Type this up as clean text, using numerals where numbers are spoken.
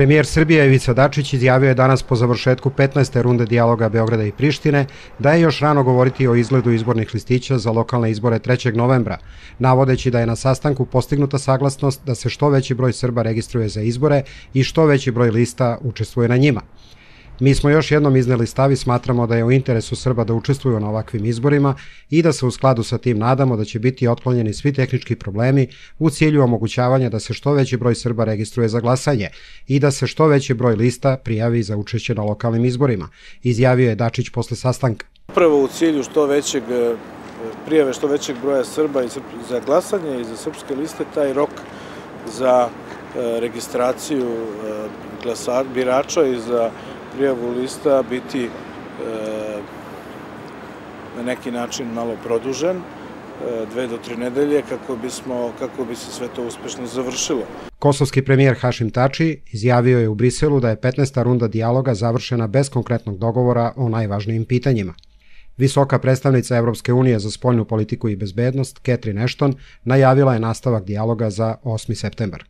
Premijer Srbije Ivica Dačić izjavio je danas po završetku 15. runde dijaloga Beograda i Prištine da je još rano govoriti o izgledu izbornih listića za lokalne izbore 3. novembra, navodeći da je na sastanku postignuta saglasnost da se što veći broj Srba registruje za izbore i što veći broj lista učestvuje na njima. Mi smo još jednom izneli stav i smatramo da je u interesu Srba da učestvuju na ovakvim izborima i da se u skladu sa tim nadamo da će biti otklonjeni svi tehnički problemi u cilju omogućavanja da se što veći broj Srba registruje za glasanje i da se što veći broj lista prijavi za učešće na lokalnim izborima, izjavio je Dačić posle sastanka. Upravo u cilju prijave što većeg broja Srba za glasanje i za srpske liste, taj rok za registraciju birača i za prijavu lista biti na neki način malo produžen, 2 do 3 nedelje, kako bi se sve to uspešno završilo. Kosovski premijer Hašim Tači izjavio je u Briselu da je 15. runda dijaloga završena bez konkretnog dogovora o najvažnijim pitanjima. Visoka predstavnica Evropske unije za spoljnu politiku i bezbednost, Catherine Ashton, najavila je nastavak dijaloga za 8. septembar.